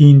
3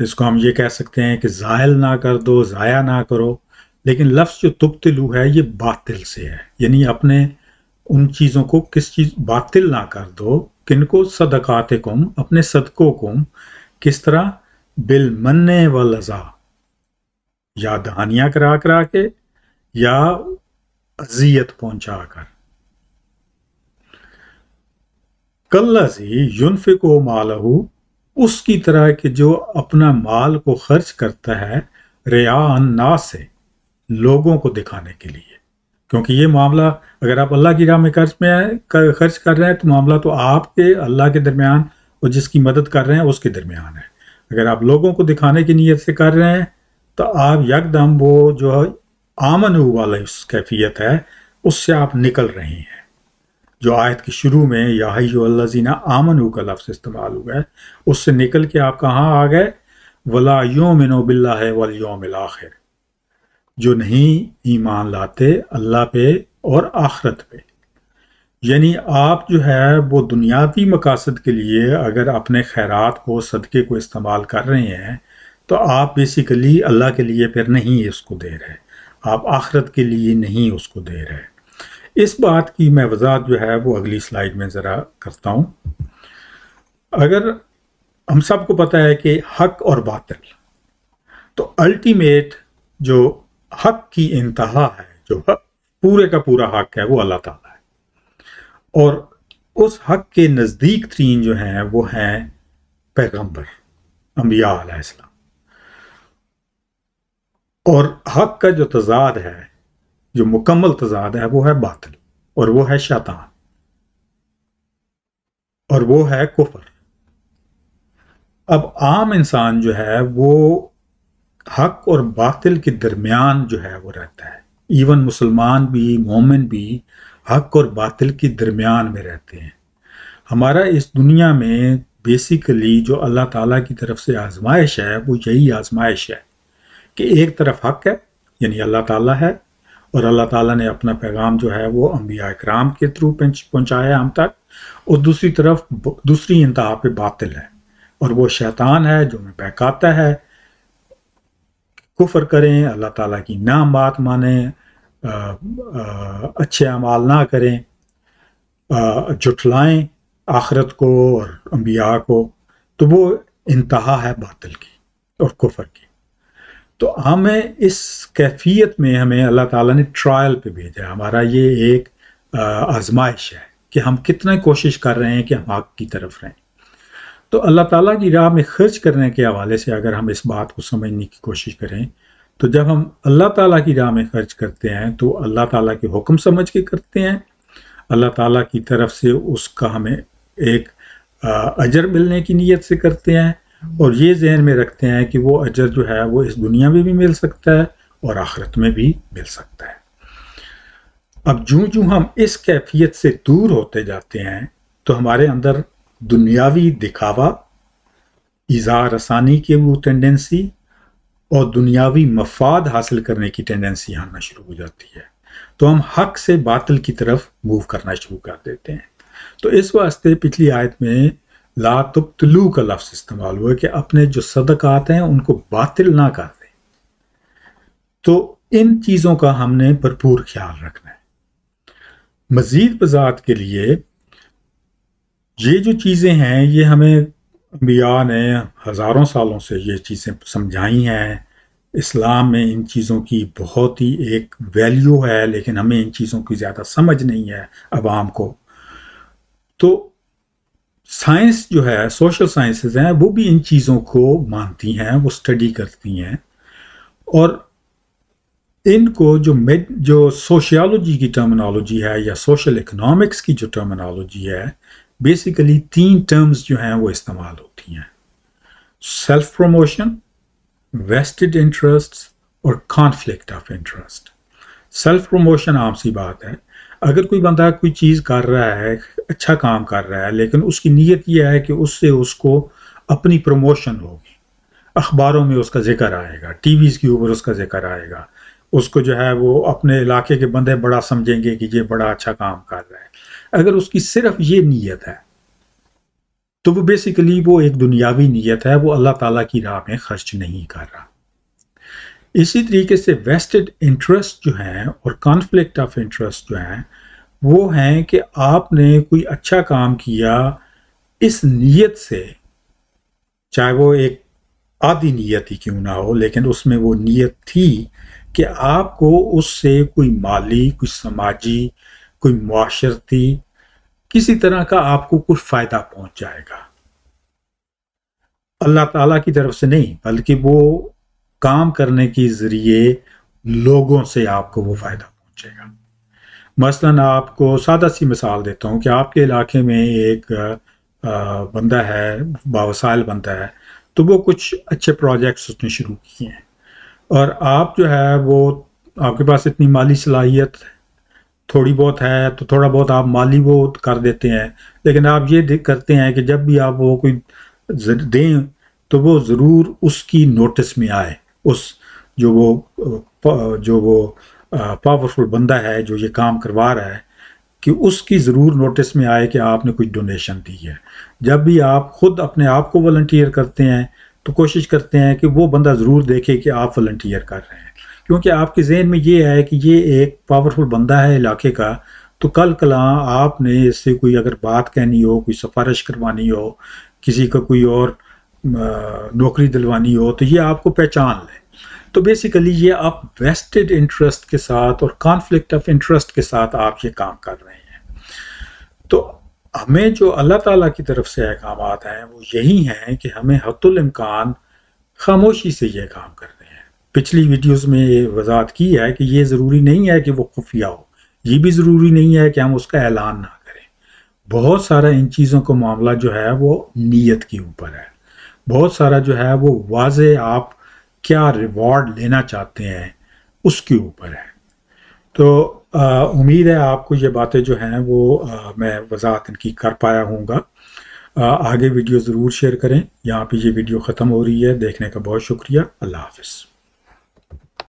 اس کو ہم یہ کہہ سکتے ہیں کہ زائل نہ کر دو، ضائع نہ کرو، لیکن لفظ جو تبتلو ہے یہ باطل سے ہے، یعنی اپنے ان چیزوں کو کس چیز باطل نہ کر دو، کن کو؟ صدقاتکم، اپنے صدقوں کو، کس طرح؟ بالمن والذی، یا دہانیاں کرا کرا کے یا اذیت پہنچا کر۔ کالذی ینفق مالہ، اس کی طرح کہ جو اپنا مال کو خرچ کرتا ہے رعاء الناس سے، لوگوں کو دکھانے کے لیے، کیونکہ یہ معاملہ اگر آپ اللہ کی راہ میں خرچ کر رہے ہیں تو معاملہ تو آپ کے اللہ کے درمیان اور جس کی مدد کر رہے ہیں اس کے درمیان ہے۔ اگر آپ لوگوں کو دکھانے کی نیت سے کر رہے ہیں تو آپ یکدم وہ جو آمنو والا اس کیفیت ہے اس سے آپ نکل رہے ہیں، جو آیت کی شروع میں یا ایھا الذین آمنو کا لفظ استعمال ہوا ہے، اس سے نکل کے آپ کہاں آ گئے؟ ولا یؤمنوا باللہ والیوم الآخر، جو نہیں ایمان لاتے اللہ پہ اور آخرت پہ۔ یعنی آپ جو ہے وہ دنیاوی مقاصد کے لیے اگر اپنے خیرات کو، صدقے کو استعمال کر رہے ہیں تو آپ بیسیکلی اللہ کے لیے پھر نہیں اس کو دے رہے، آپ آخرت کے لیے نہیں اس کو دے رہے۔ اس بات کی میں وضاحت جو ہے وہ اگلی سلائیڈ میں ذرا کرتا ہوں۔ اگر ہم سب کو پتہ ہے کہ حق اور باطل، تو الٹیمیٹ جو حق کی انتہا ہے، جو حق پورے کا پورا حق ہے، وہ اللہ تعالیٰ ہے، اور اس حق کے نزدیک ترین جو ہیں وہ ہیں پیغمبر، انبیاء علیہ السلام، اور حق کا جو تضاد ہے، جو مکمل تضاد ہے، وہ ہے باطل، اور وہ ہے شیطان، اور وہ ہے کفر۔ اب عام انسان جو ہے وہ حق اور باطل کے درمیان جو ہے وہ رہتا ہے، ایون مسلمان بھی، مومن بھی حق اور باطل کے درمیان میں رہتے ہیں۔ ہمارا اس دنیا میں بیسیکلی جو اللہ تعالیٰ کی طرف سے آزمائش ہے وہ یہی آزمائش ہے کہ ایک طرف حق ہے، یعنی اللہ تعالیٰ ہے، اور اللہ تعالیٰ نے اپنا پیغام جو ہے وہ انبیاء اکرام کے تھرو پہنچایا ہم تک، اور دوسری طرف دوسری انتہا پہ باطل ہے، اور وہ شیطان ہے جو ہمیں بہکاتا ہے کفر کریں، اللہ تعالیٰ کی نہ بات مانیں، اچھے اعمال نہ کریں، جھٹلائیں آخرت کو اور انبیاء کو، تو وہ انتہا ہے باطل کی اور کفر کی۔ تو ہمیں اس کیفیت میں ہمیں اللہ تعالیٰ نے ٹرائل پہ بھیجا ہے، ہمارا یہ ایک آزمائش ہے کہ ہم کتنا کوشش کر رہے ہیں کہ ہم حق کی طرف رہیں۔ تو اللہ تعالیٰ کی راہ میں خرچ کرنے کے حوالے سے اگر ہم اس بات کو سمجھنے کی کوشش کریں تو جب ہم اللہ تعالیٰ کی راہ میں خرچ کرتے ہیں تو اللہ تعالیٰ کے حکم سمجھ کے کرتے ہیں، اللہ تعالیٰ کی طرف سے اس کا ہمیں ایک اجر ملنے کی نیت سے کرتے ہیں، اور یہ ذہن میں رکھتے ہیں کہ وہ اجر جو ہے وہ اس دنیا میں بھی مل سکتا ہے اور آخرت میں بھی مل سکتا ہے۔ اب جوں ہم اس کیفیت سے دور ہوتے جاتے ہیں تو ہمارے اندر دنیاوی دکھاوا، ایذا رسانی کی وہ ٹینڈنسی اور دنیاوی مفاد حاصل کرنے کی ٹینڈنسی آنا شروع ہو جاتی ہے، تو ہم حق سے باطل کی طرف موو کرنا شروع کر دیتے ہیں۔ تو اس واسطے پچھلی آیت میں لا تبتلو کا لفظ استعمال ہوا کہ اپنے جو صدقات ہیں ان کو باطل نہ کر دیں۔ تو ان چیزوں کا ہم نے بھرپور خیال رکھنا ہے۔ مزید وضاحت کے لیے یہ جو چیزیں ہیں یہ ہمیں انبیاء نے ہزاروں سالوں سے یہ چیزیں سمجھائی ہیں، اسلام میں ان چیزوں کی بہت ہی ایک ویلیو ہے، لیکن ہمیں ان چیزوں کی زیادہ سمجھ نہیں ہے عوام کو۔ تو سائنس جو ہے، سوشل سائنسز ہیں، وہ بھی ان چیزوں کو مانتی ہیں، وہ اسٹڈی کرتی ہیں، اور ان کو جو سوشیالوجی کی ٹرمنالوجی ہے یا سوشل اکنامکس کی جو ٹرمنالوجی ہے، بیسیکلی 3 ٹرمز جو ہیں وہ استعمال ہوتی ہیں: سیلف پروموشن، ویسٹڈ انٹرسٹ اور conflict of interest. Self promotion عام سی بات ہے، اگر کوئی بندہ کوئی چیز کر رہا ہے، اچھا کام کر رہا ہے، لیکن اس کی نیت یہ ہے کہ اس سے اس کو اپنی پروموشن ہوگی، اخباروں میں اس کا ذکر آئے گا، ٹی ویز کے اوپر اس کا ذکر آئے گا، اس کو جو ہے وہ اپنے علاقے کے بندے بڑا سمجھیں گے کہ یہ بڑا اچھا کام کر رہا ہے، اگر اس کی صرف یہ نیت ہے تو وہ بیسیکلی وہ ایک دنیاوی نیت ہے، وہ اللہ تعالیٰ کی راہ میں خرچ نہیں کر رہا۔ اسی طریقے سے ویسٹڈ انٹرسٹ جو ہیں اور کانفلکٹ آف انٹرسٹ جو ہیں وہ ہیں کہ آپ نے کوئی اچھا کام کیا اس نیت سے، چاہے وہ ایک آدھی نیت ہی کیوں نہ ہو، لیکن اس میں وہ نیت تھی کہ آپ کو اس سے کوئی مالی، کوئی سماجی، کوئی معاشرتی، کسی طرح کا آپ کو کوئی فائدہ پہنچ جائے گا، اللہ تعالیٰ کی طرف سے نہیں، بلکہ وہ کام کرنے کے ذریعے لوگوں سے آپ کو وہ فائدہ پہنچے گا۔ مثلاً آپ کو سادہ سی مثال دیتا ہوں کہ آپ کے علاقے میں ایک بندہ ہے، باوسائل بندہ ہے، تو وہ کچھ اچھے پروجیکٹس اس نے شروع کیے ہیں، اور آپ جو ہے وہ آپ کے پاس اتنی مالی صلاحیت تھوڑی بہت ہے تو تھوڑا بہت آپ مالی وہ کر دیتے ہیں، لیکن آپ یہ کرتے ہیں کہ جب بھی آپ وہ کوئی دیں تو وہ ضرور اس کی نوٹس میں آئے، اس جو وہ پاورفل بندہ ہے جو یہ کام کروا رہا ہے، کہ اس کی ضرور نوٹس میں آئے کہ آپ نے کچھ ڈونیشن دی ہے۔ جب بھی آپ خود اپنے آپ کو والنٹیئر کرتے ہیں تو کوشش کرتے ہیں کہ وہ بندہ ضرور دیکھے کہ آپ والنٹیئر کر رہے ہیں، کیونکہ آپ کے ذہن میں یہ ہے کہ یہ ایک پاورفل بندہ ہے علاقے کا، تو کل کلاں آپ نے اس سے کوئی اگر بات کہنی ہو، کوئی سفارش کروانی ہو، کسی کا کوئی اور نوکری دلوانی ہو، تو یہ آپ کو پہچان لے۔ تو بیسیکلی یہ آپ ویسٹڈ انٹرسٹ کے ساتھ اور کانفلکٹ آف انٹرسٹ کے ساتھ آپ یہ کام کر رہے ہیں۔ تو ہمیں جو اللہ تعالیٰ کی طرف سے احکامات ہیں وہ یہی ہیں کہ ہمیں حتی الامکان خاموشی سے یہ کام کرنے ہیں۔ پچھلی ویڈیوز میں یہ وضاحت کی ہے کہ یہ ضروری نہیں ہے کہ وہ خفیہ ہو، یہ بھی ضروری نہیں ہے کہ ہم اس کا اعلان نہ کریں۔ بہت سارا ان چیزوں کا معاملہ جو ہے وہ نیت کے اوپر ہے، بہت سارا جو ہے وہ واضح آپ کیا ریوارڈ لینا چاہتے ہیں اس کے اوپر ہے۔ تو امید ہے آپ کو یہ باتیں جو ہیں وہ میں وضاحت ان کی کر پایا ہوں گا۔ آگے ویڈیو ضرور شیئر کریں۔ یہاں پہ یہ ویڈیو ختم ہو رہی ہے، دیکھنے کا بہت شکریہ۔ اللہ حافظ۔